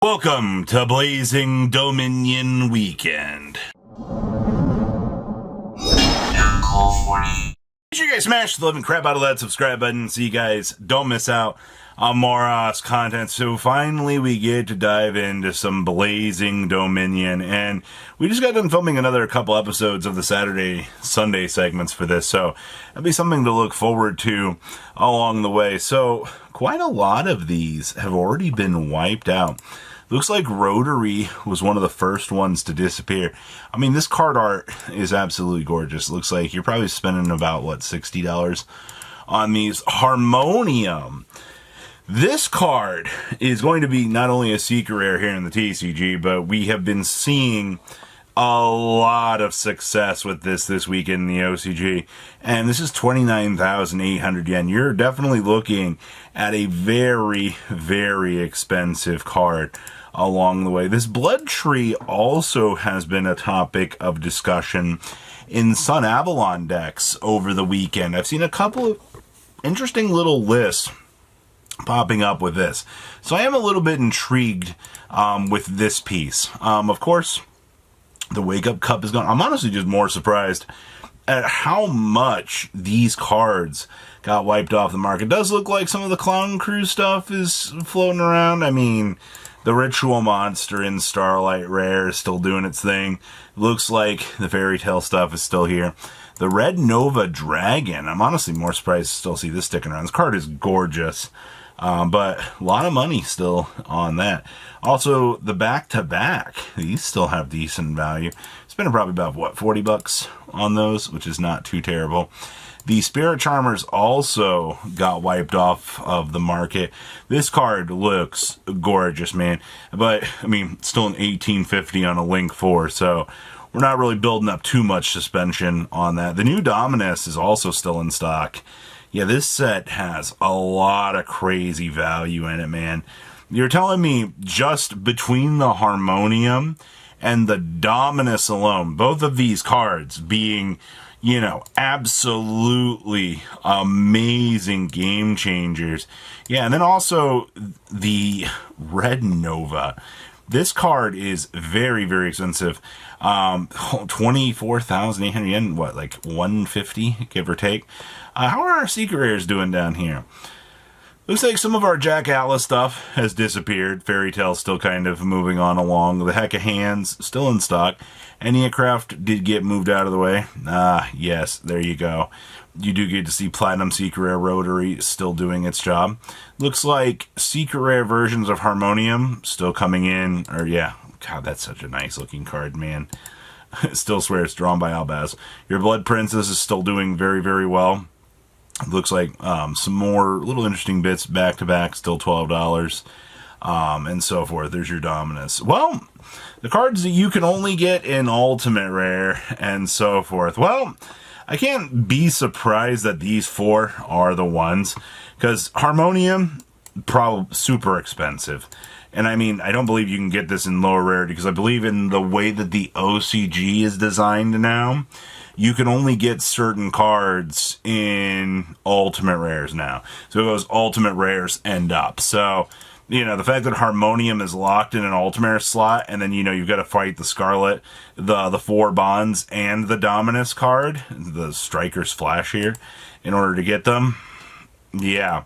Welcome to Blazing Dominion Weekend. Make sure you guys smash the living crap out of that subscribe button so you guys don't miss out on more content. So finally we get to dive into some Blazing Dominion, and we just got done filming another couple episodes of the Saturday, Sunday segments for this, so it'll be something to look forward to along the way. So quite a lot of these have already been wiped out. Looks like Rotary was one of the first ones to disappear. I mean, this card art is absolutely gorgeous. Looks like you're probably spending about, what, $60 on these. Harmonium. This card is going to be not only a secret rare here in the TCG, but we have been seeing a lot of success with this weekend in the OCG. And this is 29,800 yen. You're definitely looking at a very, very expensive card along the way. This Blood Tree also has been a topic of discussion in Sun Avalon decks over the weekend. I've seen a couple of interesting little lists popping up with this. So I am a little bit intrigued with this piece. Of course, the Wake Up Cup is gone. I'm honestly just more surprised at how much these cards got wiped off the market. It does look like some of the Clown Crew stuff is floating around. I mean, the Ritual Monster in Starlight Rare is still doing its thing. Looks like the Fairy Tale stuff is still here. The Red Nova Dragon, I'm honestly more surprised to still see this sticking around. This card is gorgeous, but a lot of money still on that. Also, the back-to-back, these still have decent value. Spending probably about, what, 40 bucks on those, which is not too terrible. The Spirit Charmers also got wiped off of the market. This card looks gorgeous, man. But, I mean, still an 1850 on a Link 4, so we're not really building up too much suspension on that. The new Dominus is also still in stock. Yeah, this set has a lot of crazy value in it, man. You're telling me just between the Harmonium and the Dominus alone, both of these cards being, you know, absolutely amazing game changers. Yeah, and then also the Red Nova. This card is very, very expensive. 24,800 yen, what, like 150, give or take. How are our secret rares doing down here? Looks like some of our Jack Atlas stuff has disappeared. Fairy Tale still kind of moving on along. The Heck of Hands still in stock. Enneacraft did get moved out of the way. Yes, there you go. You do get to see Platinum Secret Rare Rotary still doing its job. Looks like Secret Rare versions of Harmonium still coming in. Or yeah, God, that's such a nice looking card, man. Still swear it's drawn by Albaz. Your Blood Princess is still doing very, very well. Looks like some more little interesting bits back to back, still $12, and so forth. There's your Dominus. Well, the cards that you can only get in Ultimate Rare and so forth. Well, I can't be surprised that these four are the ones, because Harmonium, probably super expensive. And I mean, I don't believe you can get this in lower rarity, because I believe in the way that the OCG is designed now, you can only get certain cards in Ultimate Rares now. So it goes Ultimate Rares end up. So, you know, the fact that Harmonium is locked in an Ultimate slot, and then, you know, you've got to fight the Scarlet, the four bonds, and the Dominus card, the Striker's Flash here, in order to get them. Yeah.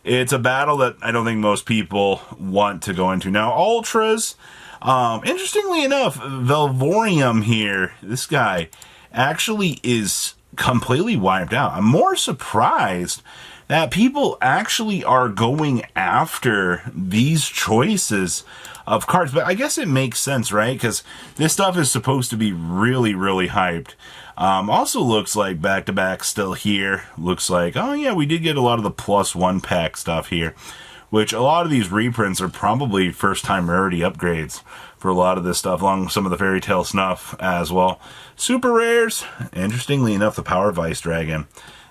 It's a battle that I don't think most people want to go into. Now, Ultras, interestingly enough, Velvorium here, this guy, actually is completely wiped out. I'm more surprised that people actually are going after these choices of cards. But I guess it makes sense, right? Because this stuff is supposed to be really, really hyped. Also looks like back-to-back still here. Looks like, oh yeah, we did get a lot of the +1 pack stuff here, which a lot of these reprints are probably first-time rarity upgrades for a lot of this stuff, along with some of the Fairy Tale snuff as well. Super rares, interestingly enough, the Power Vice Dragon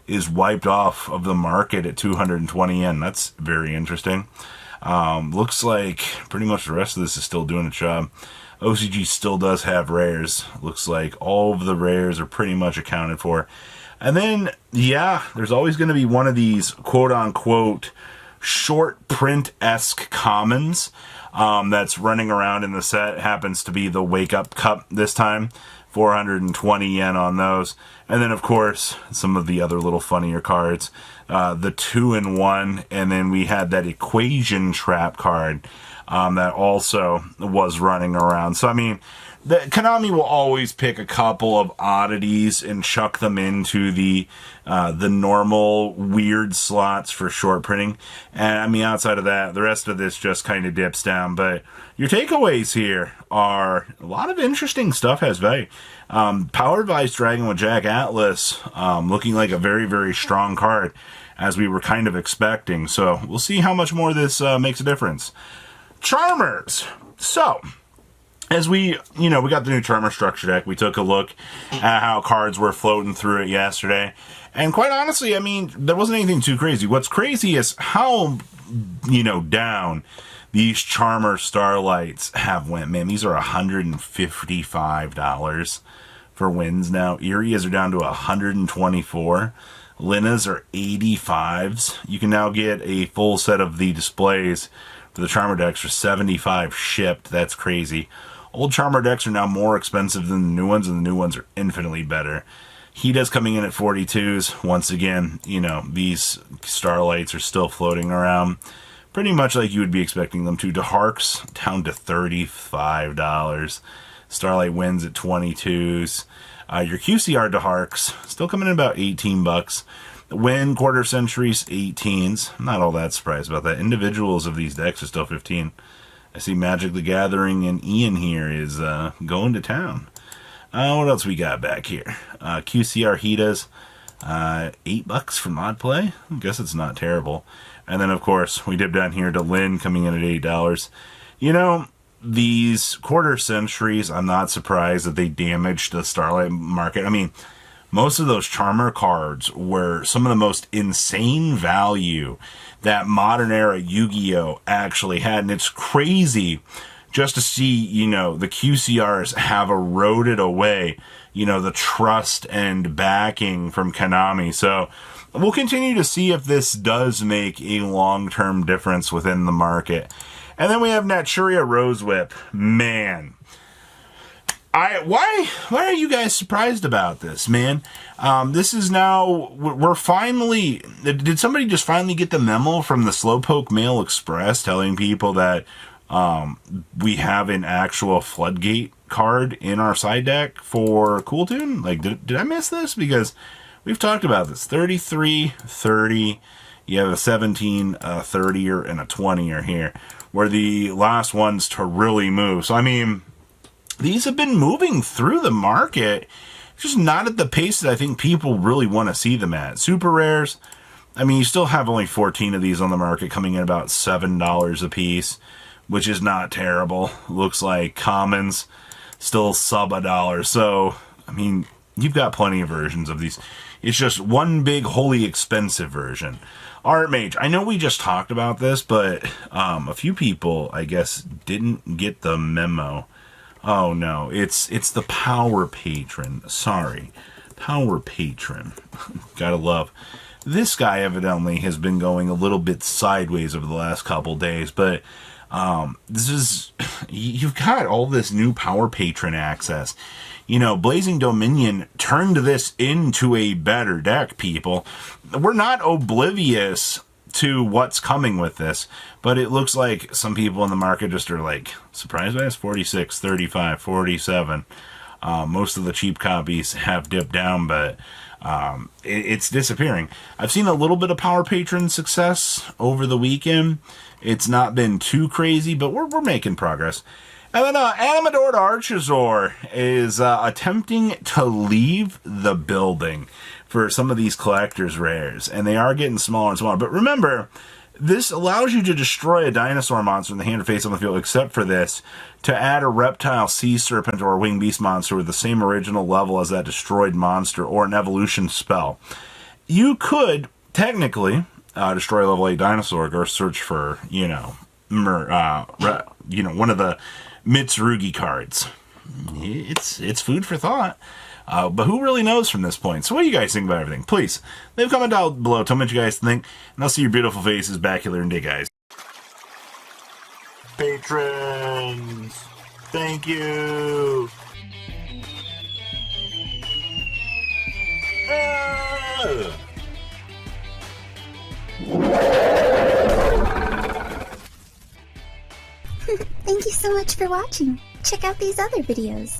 is wiped off of the market at 220 yen. That's very interesting. Looks like pretty much the rest of this is still doing its job. OCG still does have rares. Looks like all of the rares are pretty much accounted for. And then, yeah, there's always going to be one of these quote-unquote short print-esque commons. that's running around in the set. Happens to be the Wake Up Cup this time. 420 yen on those. And then, of course, some of the other little funnier cards. The 2-in-1. And then we had that Equation Trap card that also was running around. So, I mean, Konami will always pick a couple of oddities and chuck them into the normal weird slots for short printing. And I mean, outside of that, the rest of this just kind of dips down. But your takeaways here are a lot of interesting stuff has value. Powered Vice Dragon with Jack Atlas looking like a very, very strong card, as we were kind of expecting. So we'll see how much more this makes a difference. Charmers. So, as we got the new Charmer structure deck, we took a look at how cards were floating through it yesterday. And quite honestly, I mean, there wasn't anything too crazy. What's crazy is how, down these Charmer Starlights have went. Man, these are $155 for wins now. Erias are down to $124. Linnas are 85s. You can now get a full set of the displays for the Charmer decks for $75 shipped. That's crazy. Old Charmer decks are now more expensive than the new ones, and the new ones are infinitely better. Hida's coming in at 42s. Once again, these Starlights are still floating around pretty much like you would be expecting them to. DeHarks down to $35. Starlight wins at 22s. Your QCR DeHarks still coming in about 18 bucks. Win quarter centuries 18s. I'm not all that surprised about that. Individuals of these decks are still 15. I see Magic the Gathering and Ian here is going to town. What else we got back here? QCR Hitas, $8 for mod play. I guess it's not terrible. And then, of course, we dip down here to Lynn coming in at $8. These quarter centuries, I'm not surprised that they damaged the Starlight market. I mean, most of those Charmer cards were some of the most insane value that modern era Yu-Gi-Oh! Actually had. And it's crazy just to see, the QCRs have eroded away, the trust and backing from Konami. So we'll continue to see if this does make a long-term difference within the market. And then we have Naturia Rosewhip. Man. Why are you guys surprised about this, man? This is now, we're finally, did somebody just finally get the memo from the Slowpoke Mail Express telling people that we have an actual Floodgate card in our side deck for Cool Tune? Like, did I miss this? Because we've talked about this. 33, 30, you have a 17, a 30er, and a 20er here, where the last ones to really move. So, I mean, these have been moving through the market, just not at the pace that I think people really want to see them at. Super rares, I mean, you still have only 14 of these on the market, coming in about $7 a piece, which is not terrible. Looks like commons, still sub $1. So, I mean, you've got plenty of versions of these. It's just one big, wholly expensive version. Art Mage, I know we just talked about this, but a few people, I guess, didn't get the memo. Oh no, it's the Power Patron. Sorry. Power Patron. Gotta love. This guy evidently has been going a little bit sideways over the last couple days, but this is, you've got all this new Power Patron access. Blazing Dominion turned this into a better deck, people. We're not oblivious to what's coming with this, but it looks like some people in the market just are like surprised by this. 46, 35, 47. Most of the cheap copies have dipped down, but it's disappearing. I've seen a little bit of Power Patron success over the weekend. It's not been too crazy, but we're making progress. And then Animadorned Archosaur is attempting to leave the building for some of these collector's rares, and they are getting smaller and smaller. But remember, this allows you to destroy a dinosaur monster in the hand or face on the field, except for this, to add a reptile, sea serpent, or a winged beast monster with the same original level as that destroyed monster, or an evolution spell. You could, technically, destroy a level 8 dinosaur, or search for, one of the Mitsurugi cards. It's food for thought. But who really knows from this point? So what do you guys think about everything? Please, leave a comment down below. Tell me what you guys think. And I'll see your beautiful faces back here in day, guys. patrons. Thank you. Thank you so much for watching. Check out these other videos.